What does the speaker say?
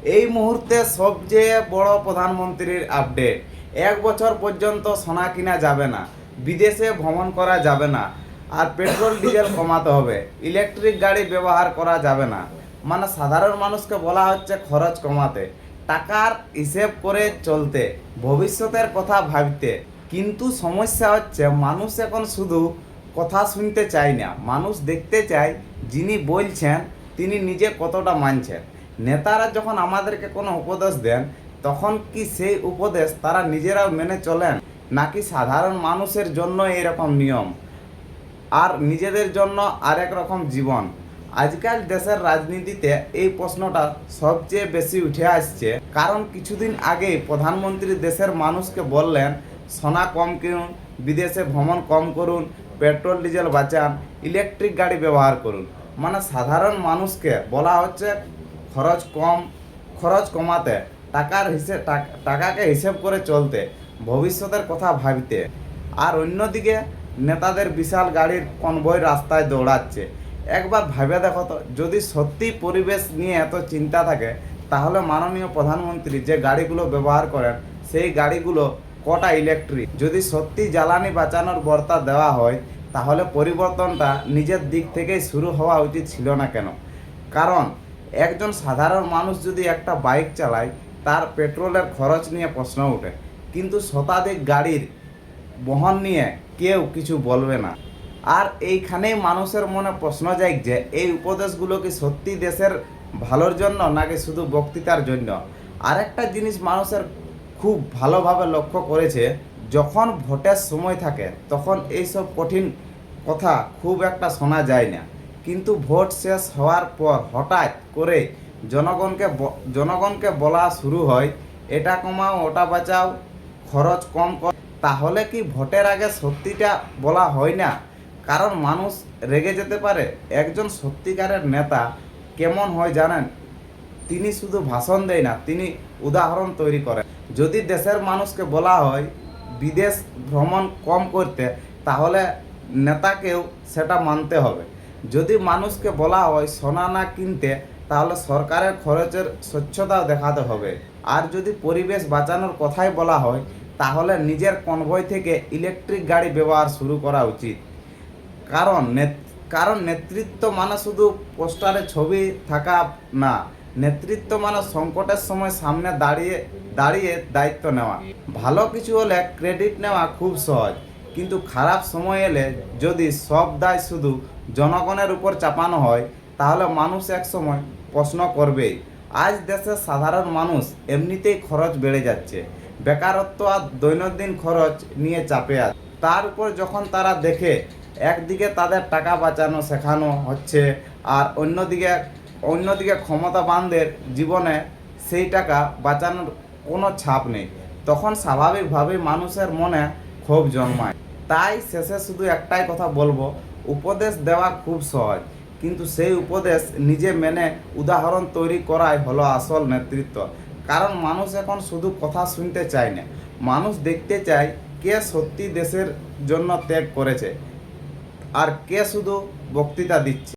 এই মুহূর্তে সবচেয়ে বড় প্রধানমন্ত্রীর আপডেট। 1 বছর পর্যন্ত সোনা কিনা যাবে না, বিদেশে ভ্রমণ করা যাবে না, আর পেট্রোল ডিজেল কমাতে হবে, ইলেকট্রিক গাড়ি ব্যবহার করা যাবে না। মানে সাধারণ মানুষকে বলা হচ্ছে খরচ কমাতে, টাকার হিসেব করে চলতে, ভবিষ্যতের কথা ভাবতে। কিন্তু সমস্যা হচ্ছে মানুষ এখন শুধু কথা শুনতে চায় না, মানুষ দেখতে চায় যিনি বলছেন তিনি নিজে কতটা মানছেন। নেতারা যখন আমাদেরকে কোনো উপদেশ দেন তখন কি সেই উপদেশ তারা নিজেরাও মেনে চলেন, নাকি সাধারণ মানুষের জন্য এরকম নিয়ম আর নিজেদের জন্য আরেক রকম জীবন? আজকাল দেশের রাজনীতিতে এই প্রশ্নটা সবচেয়ে বেশি উঠে আসছে, কারণ কিছুদিন আগেই প্রধানমন্ত্রী দেশের মানুষকে বললেন সোনা কম কিনুন, বিদেশে ভ্রমণ কম করুন, পেট্রোল ডিজেল বাঁচান, ইলেকট্রিক গাড়ি ব্যবহার করুন। মানে সাধারণ মানুষকে বলা হচ্ছে খরচ কমাতে, টাকাকে হিসেব করে চলতে, ভবিষ্যতের কথা ভাবতে। আর অন্যদিকে নেতাদের বিশাল গাড়ির কনভয় রাস্তায় দৌড়াচ্ছে। একবার ভেবে দেখো তো, যদি সত্যি পরিবেশ নিয়ে এত চিন্তা থাকে তাহলে মাননীয় প্রধানমন্ত্রী যে গাড়িগুলো ব্যবহার করেন সেই গাড়িগুলো কটা ইলেকট্রিক? যদি সত্যি জ্বালানি বাঁচানোর বার্তা দেওয়া হয় তাহলে পরিবর্তনটা নিজের দিক থেকেই শুরু হওয়া উচিত ছিল না কেন? কারণ একজন সাধারণ মানুষ যদি একটা বাইক চালায় তার পেট্রোলের খরচ নিয়ে প্রশ্ন ওঠে, কিন্তু শতাধিক গাড়ির বহন নিয়ে কেউ কিছু বলবে না। আর এইখানেই মানুষের মনে প্রশ্ন জাগছে, এই উপদেশগুলো কি সত্যি দেশের ভালোর জন্য নাকি শুধু বক্তৃতার জন্য? আরেকটা জিনিস মানুষের খুব ভালোভাবে লক্ষ্য করেছে, যখন ভোটের সময় থাকে তখন এইসব কঠিন কথা খুব একটা শোনা যায় না, কিন্তু ভোট শেষ হওয়ার পর হঠাৎ করে জনগণকে বলা শুরু হয় এটা কমাও, ওটা বাঁচাও, খরচ কম কর। তাহলে কি ভোটের আগে সত্যিটা বলা হয় না? কারণ মানুষ রেগে যেতে পারে। একজন সত্যিকারের নেতা কেমন হয় জানেন? তিনি শুধু ভাষণ দেয় না, তিনি উদাহরণ তৈরি করেন। যদি দেশের মানুষকে বলা হয় বিদেশ ভ্রমণ কম করতে, তাহলে নেতাকেও সেটা মানতে হবে। যদি মানুষকে বলা হয় সোনা না কিনতে, তাহলে সরকারের খরচের স্বচ্ছতাও দেখাতে হবে। আর যদি পরিবেশ বাঁচানোর কথাই বলা হয় তাহলে নিজের কনভয় থেকে ইলেকট্রিক গাড়ি ব্যবহার শুরু করা উচিত। কারণ কারণ নেতৃত্ব মানে শুধু পোস্টারে ছবি থাকা না, নেতৃত্ব মানে সংকটের সময় সামনে দাঁড়িয়ে দাঁড়িয়ে দায়িত্ব নেওয়া। ভালো কিছু হলে ক্রেডিট নেওয়া খুব সহজ, কিন্তু খারাপ সময় এলে যদি সব দায় শুধু জনগণের উপর চাপানো হয় তাহলে মানুষ এক সময় প্রশ্ন করবেই। আজ দেশের সাধারণ মানুষ এমনিতেই খরচ বেড়ে যাচ্ছে, বেকারত্ব আর দৈনন্দিন খরচ নিয়ে চাপে আছে। তার উপর যখন তারা দেখে একদিকে তাদের টাকা বাঁচানো শেখানো হচ্ছে আর অন্যদিকে ক্ষমতাবানদের জীবনে সেই টাকা বাঁচানোর কোনো ছাপ নেই, তখন স্বাভাবিকভাবেই মানুষের মনে ক্ষোভ জন্মায়। তাই শেষে শুধু একটাই কথা বলবো, উপদেশ দেওয়া খুব সহজ, কিন্তু সেই উপদেশ নিজে মেনে উদাহরণ তৈরি করাই হলো আসল নেতৃত্ব। কারণ মানুষ এখন শুধু কথা শুনতে চায় না, মানুষ দেখতে চায় কে সত্যি দেশের জন্য ত্যাগ করেছে আর কে শুধু বক্তৃতা দিচ্ছে।